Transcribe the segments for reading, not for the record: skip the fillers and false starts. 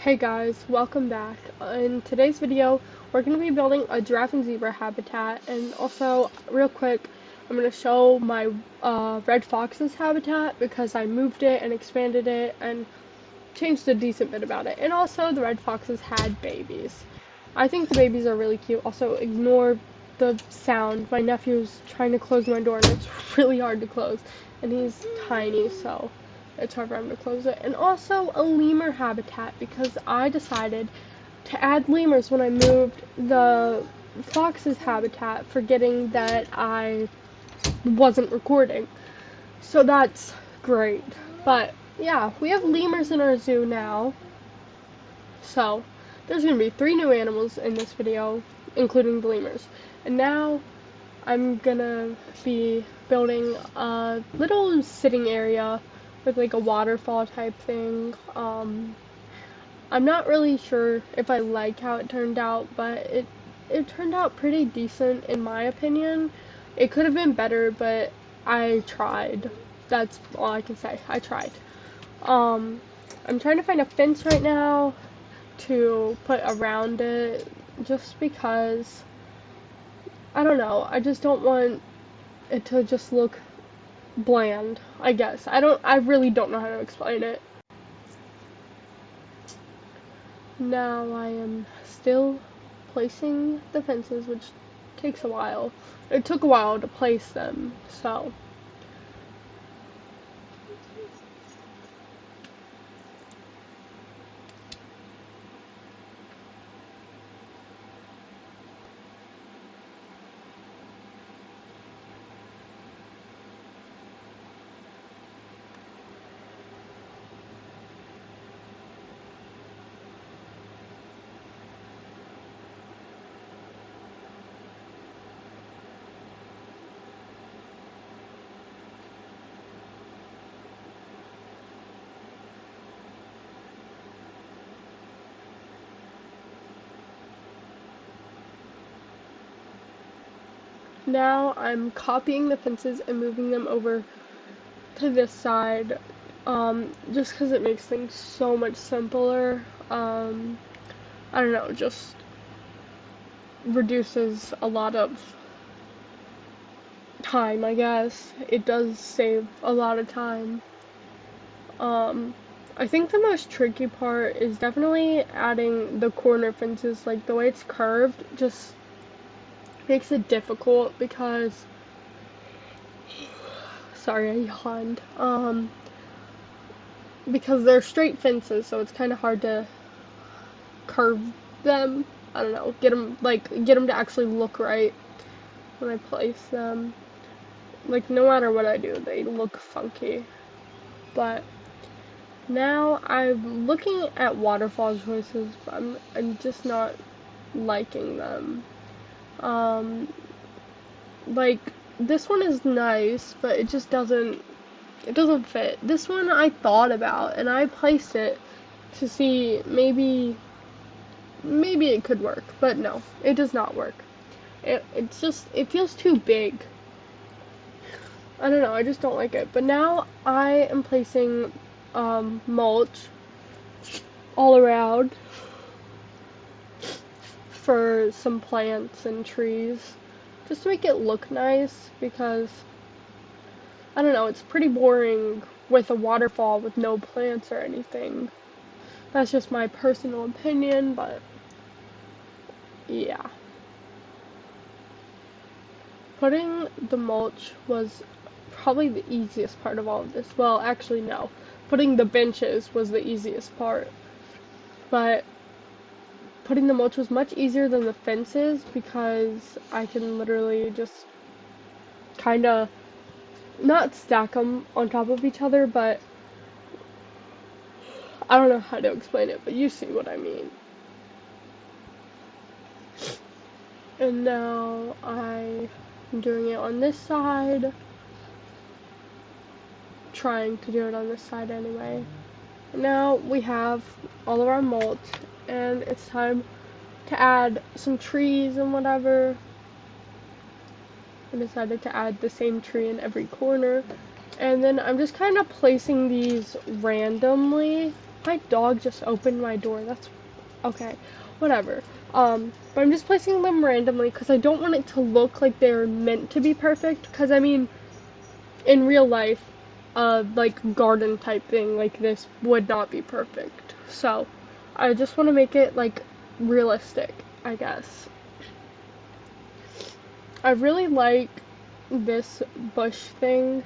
Hey guys, welcome back. In today's video, we're going to be building a giraffe and zebra habitat, and also, real quick, I'm going to show my red fox's habitat because I moved it and expanded it and changed a decent bit about it. And also, the red foxes had babies. I think the babies are really cute. Also, ignore the sound. My nephew's trying to close my door and it's really hard to close, and he's tiny, so it's hard for him to close it. And also a lemur habitat because I decided to add lemurs when I moved the fox's habitat, forgetting that I wasn't recording. So that's great. But yeah, we have lemurs in our zoo now. So there's going to be 3 new animals in this video, including the lemurs. And now I'm gonna be building a little sitting area with like a waterfall type thing. I'm not really sure if I like how it turned out, but it turned out pretty decent in my opinion. It could have been better, but I tried. That's all I can say. I tried. I'm trying to find a fence right now to put around it, just because I don't know. I just don't want it to just look bland, I guess. I really don't know how to explain it. Now I am still placing the fences, which takes a while. It took a while to place them, so. Now I'm copying the fences and moving them over to this side, just because it makes things so much simpler. I don't know, just reduces a lot of time, I guess. It does save a lot of time. I think the most tricky part is definitely adding the corner fences. Like, the way it's curved just makes it difficult because, sorry, I yawned, because they're straight fences, so it's kind of hard to curve them. I don't know, get them to actually look right when I place them. Like, no matter what I do, they look funky. But now I'm looking at waterfall choices, but I'm just not liking them. Like, this one is nice, but it just doesn't fit. This one I thought about, and I placed it to see maybe it could work, but no, it does not work. It feels too big. I don't know, I just don't like it. But now I am placing mulch all around for some plants and trees, just to make it look nice, because I don't know, it's pretty boring with a waterfall with no plants or anything. That's just my personal opinion, but yeah. Putting the mulch was probably the easiest part of all of this. Well, actually no. Putting the benches was the easiest part. But putting the mulch was much easier than the fences because I can literally just kind of not stack them on top of each other, but I don't know how to explain it, but you see what I mean. And now I'm doing it on this side. Trying to do it on this side anyway. Now we have all of our mulch, and it's time to add some trees and whatever. I decided to add the same tree in every corner, and then I'm just kind of placing these randomly. my dog just opened my door? That's okay. Whatever. But I'm just placing them randomly because I don't want it to look like they're meant to be perfect. Because I mean, in real life, like garden type thing like this would not be perfect. So I just want to make it like realistic, I guess. I really like this bush thing.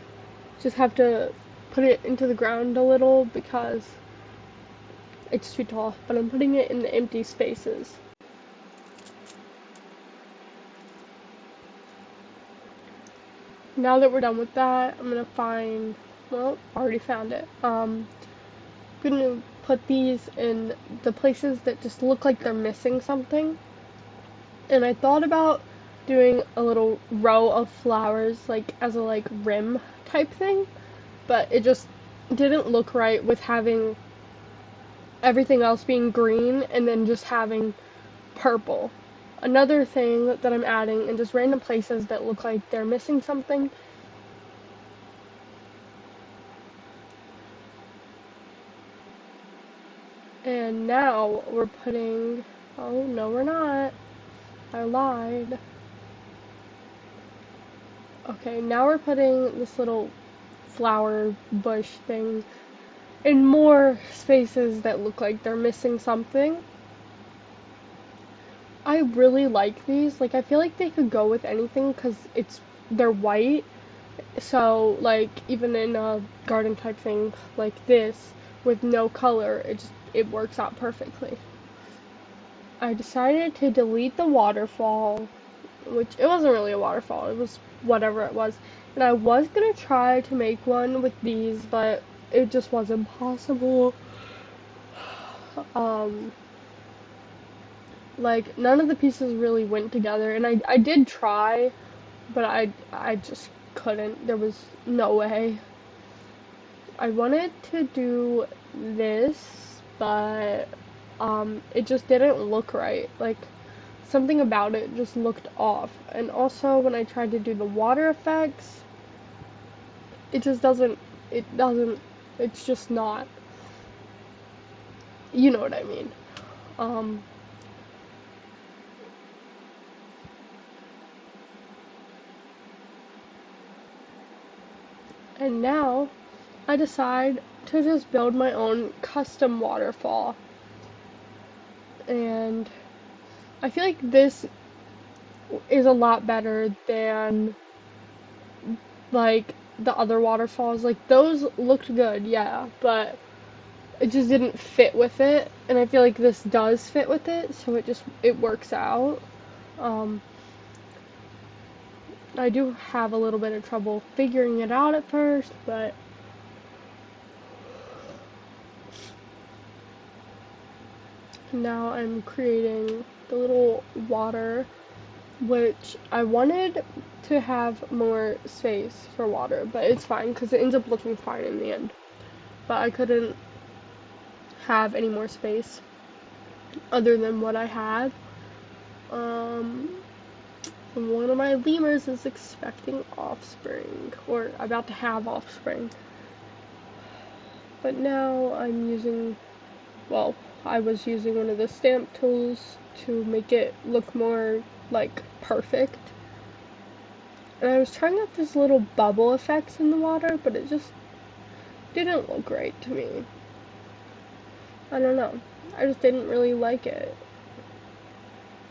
Just have to put it into the ground a little because it's too tall, but I'm putting it in the empty spaces. Now that we're done with that, I'm gonna find, well, already found it. I'm gonna put these in the places that just look like they're missing something. And I thought about doing a little row of flowers, like as a like rim type thing, but it just didn't look right with having everything else being green and then just having purple. Another thing that I'm adding in just random places that look like they're missing something. And now we're putting, oh no we're not, I lied. Okay, now we're putting this little flower bush thing in more spaces that look like they're missing something. I really like these. Like, I feel like they could go with anything because they're white. So, like, even in a garden type thing like this with no color, it works out perfectly. I decided to delete the waterfall, which it wasn't really a waterfall. It was whatever it was. And I was gonna try to make one with these, but it just wasn't possible. Like, none of the pieces really went together, and I did try, but I just couldn't. There was no way. I wanted to do this, but it just didn't look right. Like, something about it just looked off. And also, when I tried to do the water effects, it just doesn't, it's just not, you know what I mean. Um, and now, I decide to just build my own custom waterfall. And I feel like this is a lot better than like the other waterfalls. Like those looked good, yeah, but it just didn't fit with it. And I feel like this does fit with it, so it works out. Um, I do have a little bit of trouble figuring it out at first, but now I'm creating the little water, which I wanted to have more space for water, but it's fine because it ends up looking fine in the end. But I couldn't have any more space other than what I had. One of my lemurs is expecting offspring, or about to have offspring. But now I'm using, well, I was using one of the stamp tools to make it look more like perfect. And I was trying out these little bubble effects in the water, but it just didn't look right to me. I don't know. I just didn't really like it.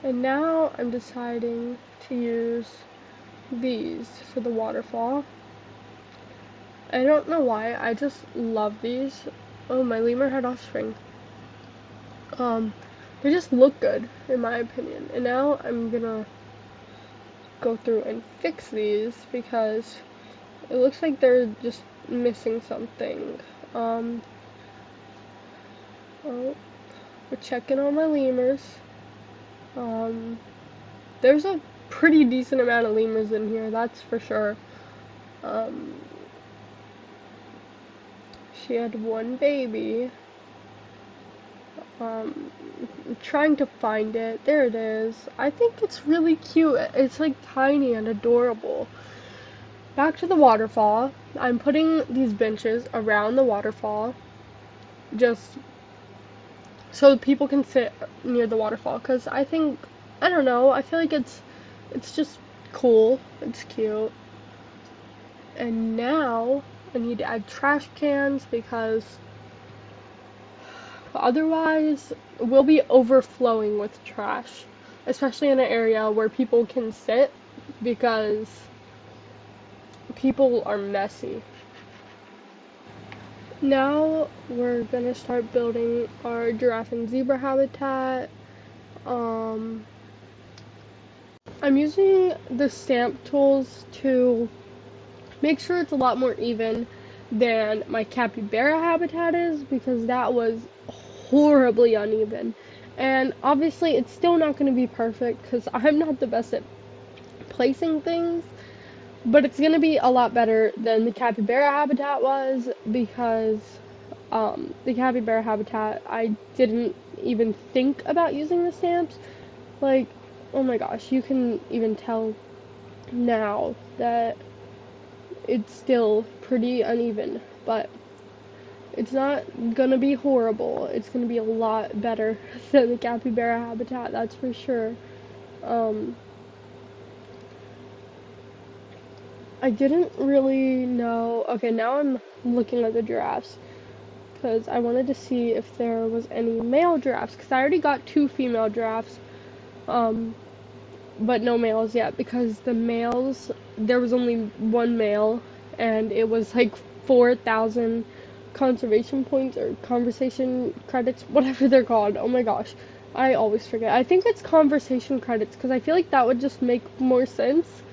And now I'm deciding to use these for the waterfall. I don't know why, I just love these. Oh, my lemur had offspring. They just look good, in my opinion. And now I'm gonna go through and fix these because it looks like they're just missing something. Oh, we're checking on my lemurs. There's a pretty decent amount of lemurs in here, that's for sure. She had one baby. I'm trying to find it. There it is. I think it's really cute. It's like tiny and adorable. Back to the waterfall. I'm putting these benches around the waterfall, just so people can sit near the waterfall. Cause I don't know, I feel like it's just cool. It's cute. And now I need to add trash cans because otherwise we'll be overflowing with trash, especially in an area where people can sit because people are messy. Now we're gonna start building our giraffe and zebra habitat. Um, I'm using the stamp tools to make sure it's a lot more even than my capybara habitat is because that was horribly uneven. And obviously it's still not going to be perfect because I'm not the best at placing things, but it's going to be a lot better than the capybara habitat was because the capybara habitat, I didn't even think about using the stamps. Like, oh my gosh, you can even tell now that it's still pretty uneven, but it's not gonna be horrible. It's gonna be a lot better than the capybara habitat, that's for sure. Um, I didn't really know. Okay, now I'm looking at the giraffes because I wanted to see if there was any male giraffes because I already got 2 female giraffes, um, but no males yet because the males, there was only 1 male and it was like 4,000 conservation points or conversation credits, whatever they're called. Oh my gosh, I always forget. I think it's conversation credits because I feel like that would just make more sense,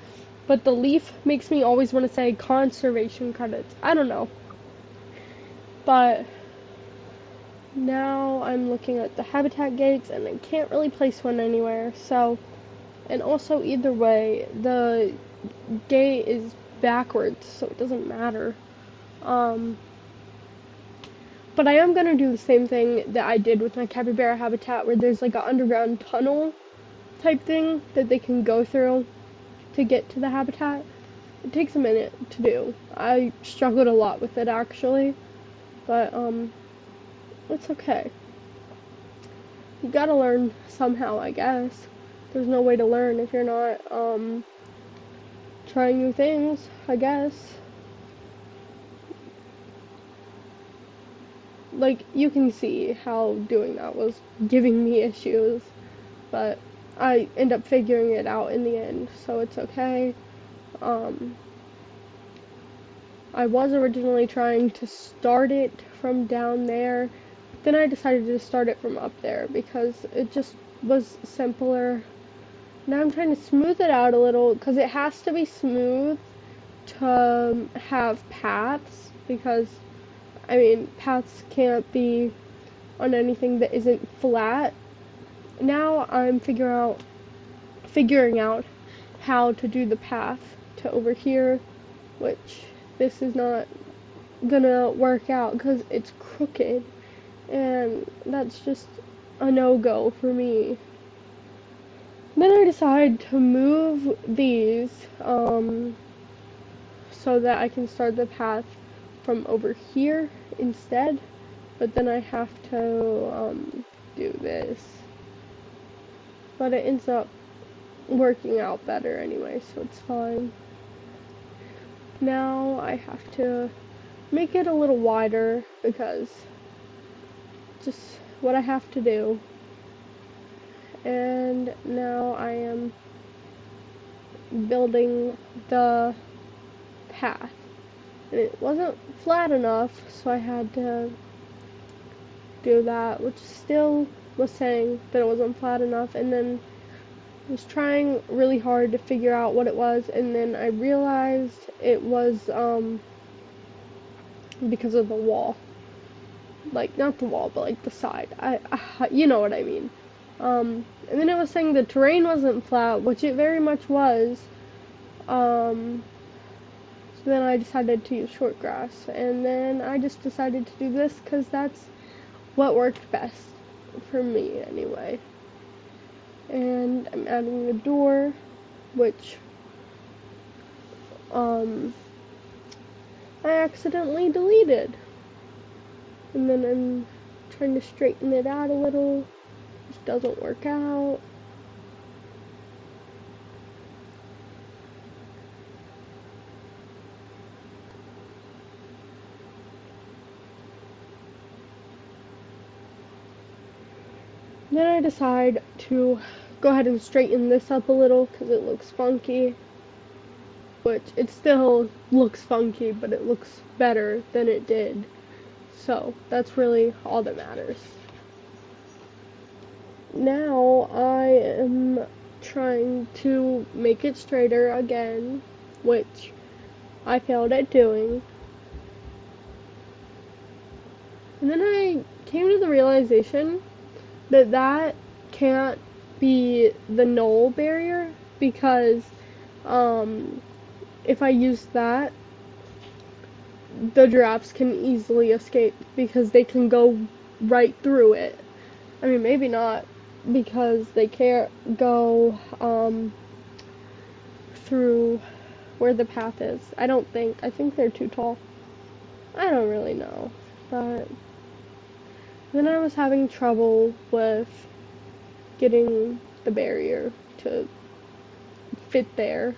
but the leaf makes me always want to say conservation credits. I don't know. But now I'm looking at the habitat gates and I can't really place one anywhere. So, and also either way, the gate is backwards, so it doesn't matter. But I am gonna do the same thing that I did with my capybara habitat, where there's like an underground tunnel type thing that they can go through to get to the habitat. It takes a minute to do. I struggled a lot with it actually, but it's okay. You gotta learn somehow, I guess. There's no way to learn if you're not trying new things, I guess. Like, you can see how doing that was giving me issues, but I end up figuring it out in the end, so it's okay. Um, I was originally trying to start it from down there, then I decided to start it from up there because it just was simpler. Now I'm trying to smooth it out a little because it has to be smooth to have paths because, I mean, paths can't be on anything that isn't flat. Now I'm figuring out how to do the path to over here, which this is not gonna work out because it's crooked, and that's just a no-go for me. Then I decide to move these so that I can start the path from over here instead, but then I have to do this. But it ends up working out better anyway, so it's fine. Now I have to make it a little wider because just what I have to do. And now I am building the path. And it wasn't flat enough, so I had to do that, which still was saying that it wasn't flat enough, and then I was trying really hard to figure out what it was, and then I realized it was because of the wall. Like, not the wall, but like the side. You know what I mean. And then it was saying the terrain wasn't flat, which it very much was. So then I decided to use short grass, and then I just decided to do this because that's what worked best for me anyway. And I'm adding a door, which I accidentally deleted. And then I'm trying to straighten it out a little. This doesn't work out. Then I decide to go ahead and straighten this up a little because it looks funky. Which, it still looks funky, but it looks better than it did. So, that's really all that matters. Now, I am trying to make it straighter again, which I failed at doing. And then I came to the realization that that can't be the null barrier because if I use that, the giraffes can easily escape because they can go right through it. I mean, maybe not because they can't go through where the path is. I think they're too tall. I don't really know, but then I was having trouble with getting the barrier to fit there.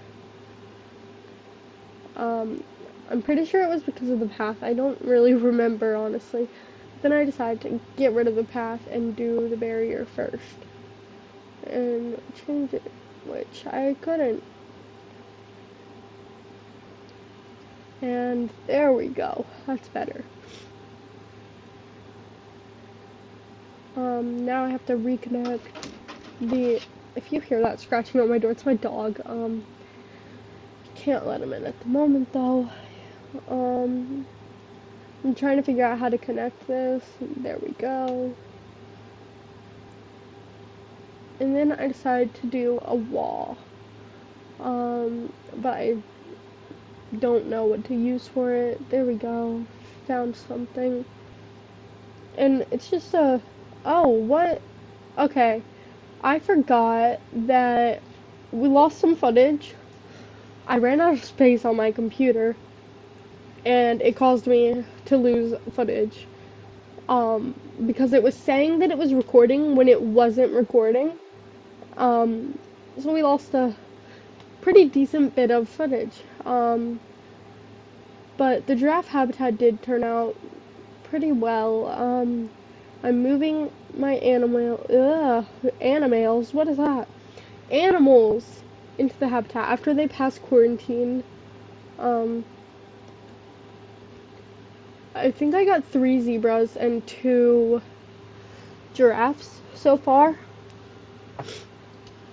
I'm pretty sure it was because of the path. I don't really remember, honestly. Then I decided to get rid of the path and do the barrier first. And change it, which I couldn't. And there we go. That's better. Now I have to reconnect if you hear that scratching on my door, it's my dog. Can't let him in at the moment though. I'm trying to figure out how to connect this. There we go. And then I decided to do a wall. But I don't know what to use for it. There we go. Found something. And it's just oh, what? Okay. I forgot that we lost some footage. I ran out of space on my computer. And it caused me to lose footage. Because it was saying that it was recording when it wasn't recording. So we lost a pretty decent bit of footage. But the giraffe habitat did turn out pretty well. I'm moving my animals, what is that? Animals into the habitat after they pass quarantine. I think I got 3 zebras and 2 giraffes so far.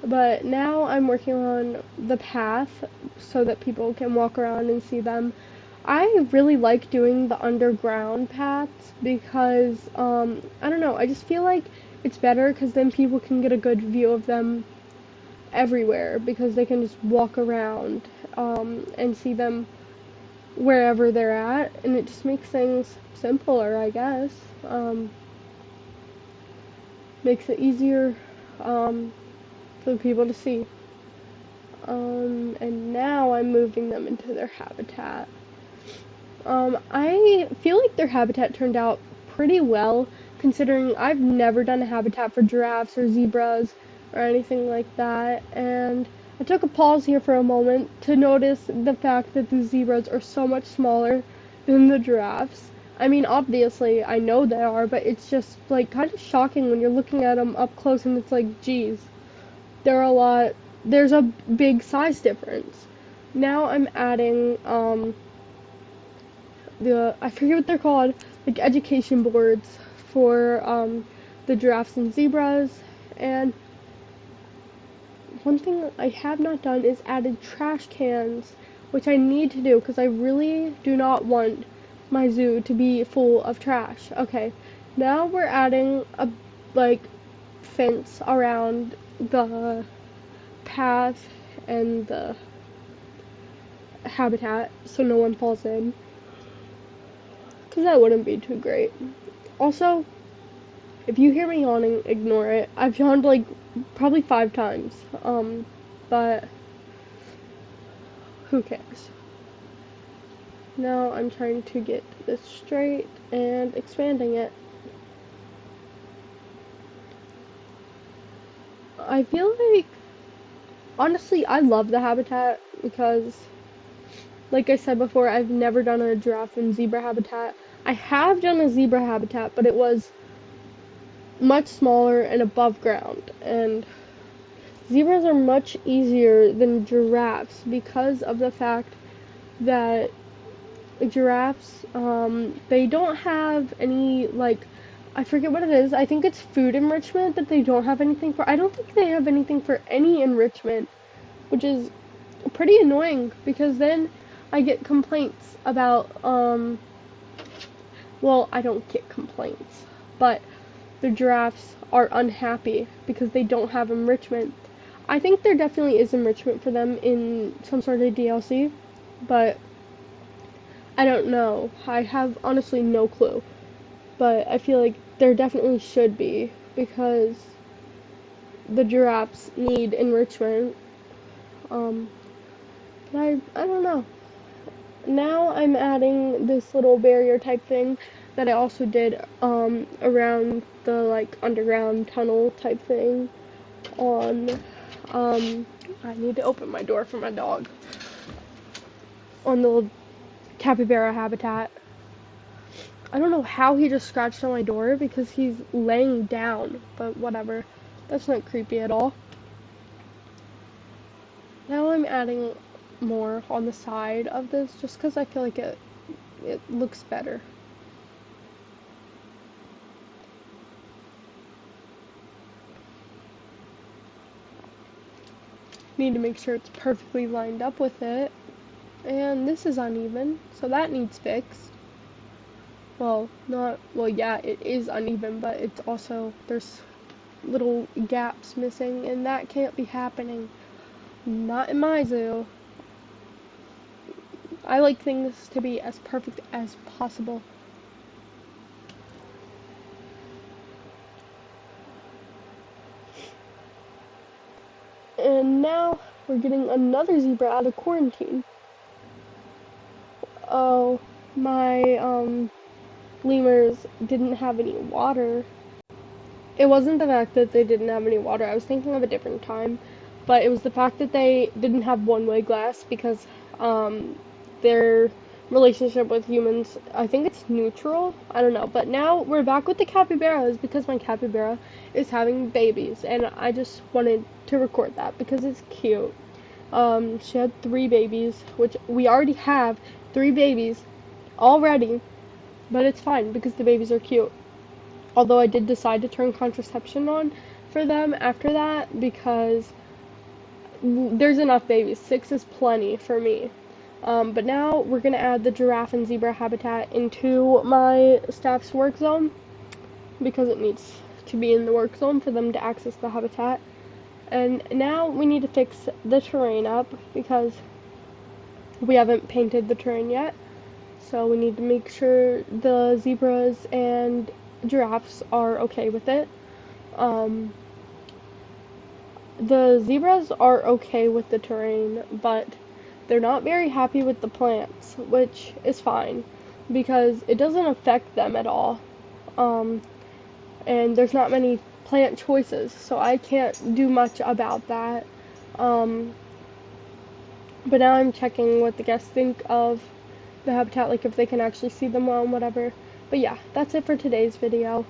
But now I'm working on the path so that people can walk around and see them. I really like doing the underground paths because, I don't know, I just feel like it's better because then people can get a good view of them everywhere because they can just walk around and see them wherever they're at, and it just makes things simpler, I guess. Makes it easier for people to see. And now I'm moving them into their habitat. I feel like their habitat turned out pretty well, considering I've never done a habitat for giraffes or zebras or anything like that, and I took a pause here for a moment to notice the fact that the zebras are so much smaller than the giraffes. I mean, obviously, I know they are, but it's just, like, kind of shocking when you're looking at them up close and it's like, geez, there's a big size difference. Now I'm adding, I forget what they're called, like, education boards for, the giraffes and zebras, and one thing I have not done is added trash cans, which I need to do because I really do not want my zoo to be full of trash. Okay, now we're adding a, like, fence around the path and the habitat so no one falls in, because that wouldn't be too great. Also, if you hear me yawning, ignore it. I've yawned like probably 5 times. But who cares? Now I'm trying to get this straight and expanding it. I feel like, honestly, I love the habitat because, like I said before, I've never done a giraffe and zebra habitat. I have done a zebra habitat, but it was much smaller and above ground. And zebras are much easier than giraffes because of the fact that giraffes, they don't have any, like, I forget what it is. I think it's food enrichment that they don't have anything for. I don't think they have anything for any enrichment, which is pretty annoying because then I get complaints about, well, I don't get complaints, but the giraffes are unhappy because they don't have enrichment. I think there definitely is enrichment for them in some sort of DLC, but I don't know. I have honestly no clue. But I feel like there definitely should be because the giraffes need enrichment. Um, but I don't know. Now I'm adding this little barrier type thing that I also did around the like underground tunnel type thing on I need to open my door for my dog on the capybara habitat. I don't know how he just scratched on my door because he's laying down, but whatever. That's not creepy at all. Now I'm adding more on the side of this just because I feel like it looks better. Need to make sure it's perfectly lined up with it. And this is uneven, so that needs fixed. Well, yeah, it is uneven, but it's also, there's little gaps missing, and that can't be happening. Not in my zoo. I like things to be as perfect as possible. And now we're getting another zebra out of quarantine. Oh, my lemurs didn't have any water. It wasn't the fact that they didn't have any water. I was thinking of a different time, but it was the fact that they didn't have one-way glass because their relationship with humans, I think it's neutral. I don't know. But now we're back with the capybaras because my capybara is having babies, and I just wanted to record that because it's cute. She had 3 babies, which we already have 3 babies already, but it's fine because the babies are cute. Although I did decide to turn contraception on for them after that because there's enough babies. 6 is plenty for me. But now we're going to add the giraffe and zebra habitat into my staff's work zone because it needs to be in the work zone for them to access the habitat. And now we need to fix the terrain up because we haven't painted the terrain yet. So we need to make sure the zebras and giraffes are okay with it. The zebras are okay with the terrain, but they're not very happy with the plants, which is fine because it doesn't affect them at all. And there's not many plant choices, so I can't do much about that. But now I'm checking what the guests think of the habitat, like if they can actually see them well and whatever. But yeah, that's it for today's video.